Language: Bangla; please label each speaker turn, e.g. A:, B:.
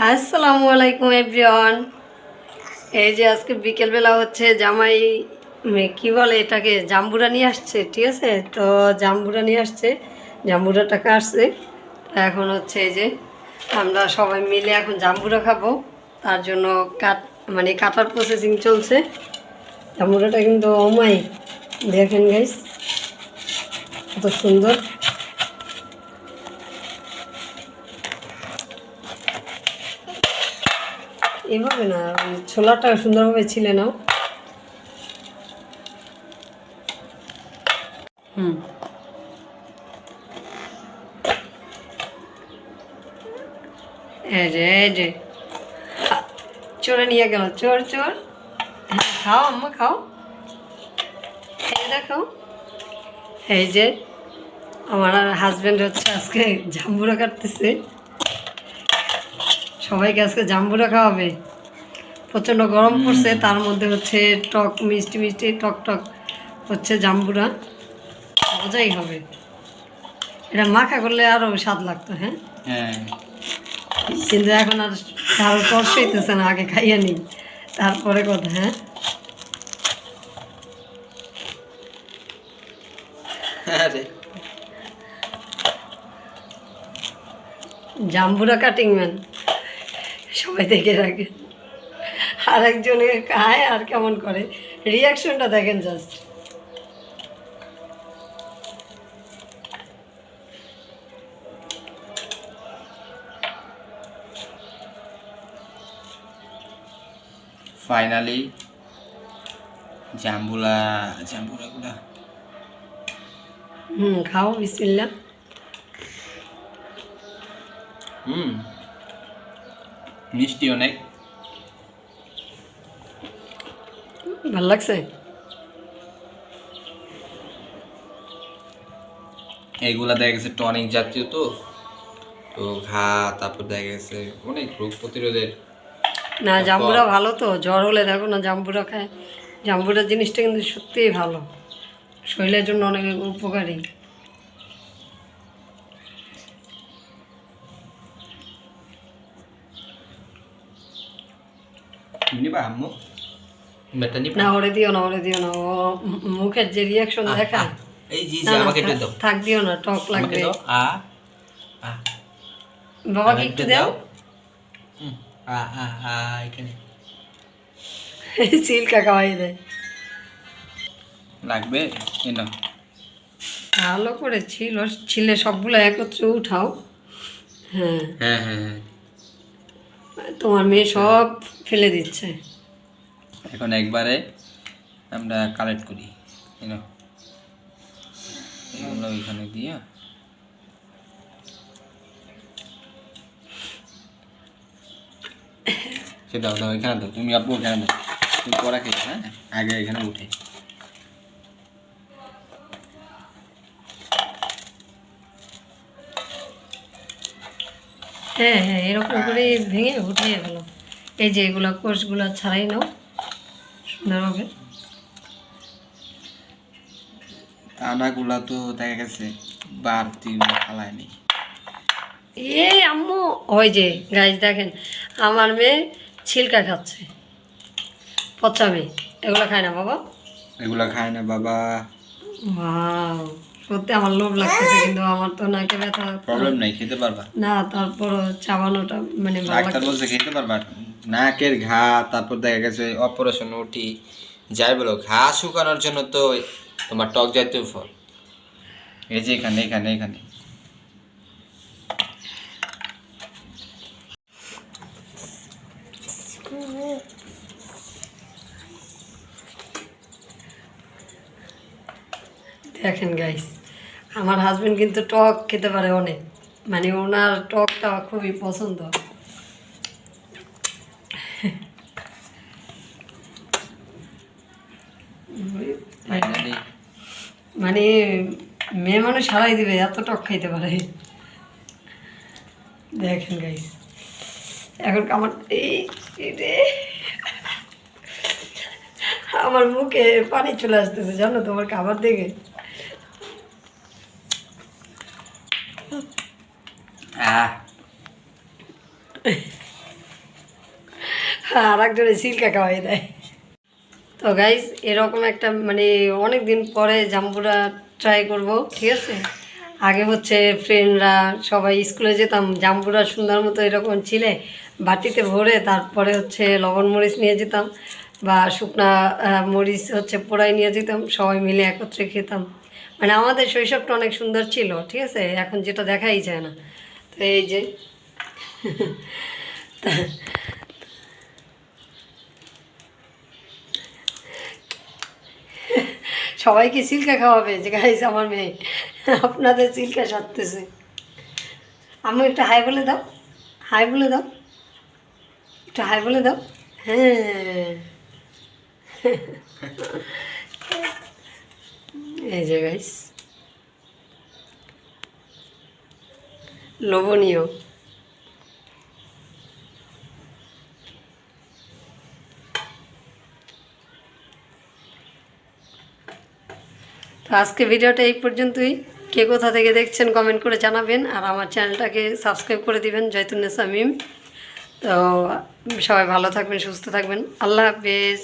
A: আসসালামু আলাইকুম এভরিওয়ান। এই যে আজকে বিকেলবেলা হচ্ছে জামাই কি বলে এটাকে জাম্বুরা নিয়ে আসছে, ঠিক আছে? তো জাম্বুরা নিয়ে আসছে, জাম্বুরাটা কাটছে। এখন হচ্ছে এই যে আমরা সবাই মিলে এখন জাম্বুরা খাবো, তার জন্য কাটার প্রসেসিং চলছে। জাম্বুরাটা কিন্তু অমাই, দেখেন গাইস কত সুন্দর। এভাবে না, ছোলাটা সুন্দরভাবে ছিলে নাও। হুম, এই যে চোরে নিয়ে গেল, চোর চোর। খাও আম্মা খাও, এই দেখো। এই যে আমার হাজব্যান্ড হচ্ছে আজকে জাম্বুরা কাটতেছে, সবাইকে আজকে জাম্বুরা খাওয়াবে। প্রচণ্ড গরম পড়ছে, তার মধ্যে হচ্ছে টক মিষ্টি মিষ্টি টক টক হচ্ছে জাম্বুরা, মজাই হবে। এটা মাখা করলে আরও স্বাদ লাগতো। হ্যাঁ
B: হ্যাঁ,
A: কিন্তু এখন আর কারো তর্স হইতেছে না, আগে খাইয়ে নিই তারপরে কথা। হ্যাঁ,
B: আরে
A: জাম্বুরা কাটিং ম্যান সবাই দেখে রাখে, আর একজনে খায় আর কেমন করে, রিয়াকশনটা দেখেন জাস্ট।
B: ফাইনালি জাম্বুরাগুলা
A: খাও বিসমিল্লাহ।
B: মিষ্টি অনেক।
A: ভাল লাগছে।
B: এইগুলা দেখা গেছে টনিক জাতীয়, তো তো ঘা, তারপর দেখা গেছে অনেক রোগ প্রতিরোধের।
A: না, জাম্বুরা ভালো তো, জ্বর হলে দেখো না জাম্বুরা খায়। জাম্বুরা জিনিসটা কিন্তু সত্যিই ভালো, শরীরের জন্য অনেক উপকারী।
B: নিবা আম্মু? বেটা নিবা?
A: না, ওরে দিও না, ওরে দিও না, ও মুখের যে রিয়াকশন দেখায়।
B: এই জি
A: না
B: জি,
A: না,
B: আমাকে একটু দাও,
A: থাক দিও না, টক
B: আমাকে
A: লাগবে।
B: দাও। আ
A: বাবাকে একটু দাও।
B: আ আ আ এখানে
A: সিল্কা খাওয়াই দেয়।
B: লাগবে, এই নাও।
A: ভালো করে ছিলে সবগুলো একত্রে উঠাও। হ্যাঁ,
B: হ্যাঁ হ্যাঁ হ্যাঁ,
A: তোমার মেয়ে সব ফেলে দিচ্ছে।
B: এখন একবারে আমরা কালেক্ট করি, এই নাও। এগুলো এখানে দিয়া সে দাও দাও, এখানে দাও, তুমি আপু এখানে দাও, তুমি পরে খেয়ে। হ্যাঁ, আগে এখানে উঠে।
A: হ্যাঁ হ্যাঁ, এরকম করে ভেঙে উঠিয়ে গেল। এই যে এগুলো কোষগুলো ছাড়াই নাও সুন্দরভাবে।
B: দানাগুলা তো দেখা গেছে বাড়তি ফালায় নেই।
A: এই আম্মু, ওই যে গাইজ দেখেন, আমার মেয়ে ছিলকা খাচ্ছে, পচা মেয়ে, এগুলো খায় না বাবা।
B: এগুলা খায় না বাবা।
A: ওয়াও, সত্যি আমার লোভ লাগতেছে, কিন্তু আমার তো নাকে ব্যথা।
B: প্রবলেম নাই, খেতে পারবা।
A: না, তারপরও চাবানোটা মানে ভালো
B: ডাক্তার
A: লাগছে।
B: বলছে খেতে পারবা। নাকের ঘা, তারপর দেখা গেছে অপারেশন উঠি যাই বলো, ঘা শুকানোর জন্য তো তোমার টক জাতীয় ফল, এই যে এখানে এখানে এখানে।
A: দেখেন গাইস, আমার হাজবেন্ড কিন্তু টক খেতে পারে অনেক, মানে ওনার টকটা খুবই পছন্দ।
B: ফাইনালি
A: মানে মেয়ে মানুষ সারাই দিবে, এত টক খাইতে পারে। দেখেন গাইস, এখন আমার এই রে, আমার মুখে পানি চলে আসতেছে জানো তোমার খাবার দেখে।
B: আহ
A: আর একজনে সিল্কা খাওয়াই দেয়। তো গাইস এরকম একটা মানে অনেক দিন পরে জাম্বুরা ট্রাই করব, ঠিক আছে। আগে হচ্ছে ফ্রেন্ডরা সবাই স্কুলে যেতাম, জাম্বুরা সুন্দর মতো এরকম ছিলে বাটিতে ভরে তারপরে হচ্ছে লবণ মরিচ নিয়ে যেতাম বা শুকনা মরিচ হচ্ছে পোড়াই নিয়ে যেতাম, সবাই মিলে একত্রে খেতাম। মানে আমাদের শৈশবটা অনেক সুন্দর ছিল, ঠিক আছে। এখন যেটা দেখাই যায় না। তো এই যে সবাইকে সিল্কা খাওয়াবে যে গাইস আমার মেয়ে আপনাদের সিল্কা সারতেছে। আমি একটু হাই বলে দাও, হাই বলে দাও, একটু হাই বলে দাও। হ্যাঁ এই যে গাইস লোভনীয়। তো আজকে ভিডিওটা এই পর্যন্তই। কে কোথা থেকে দেখছেন কমেন্ট করে জানাবেন, আর আমার চ্যানেলটাকে সাবস্ক্রাইব করে দিবেন জয়তুন্নেসা মিম। তো সবাই ভালো থাকবেন, সুস্থ থাকবেন, আল্লাহ হাফেজ।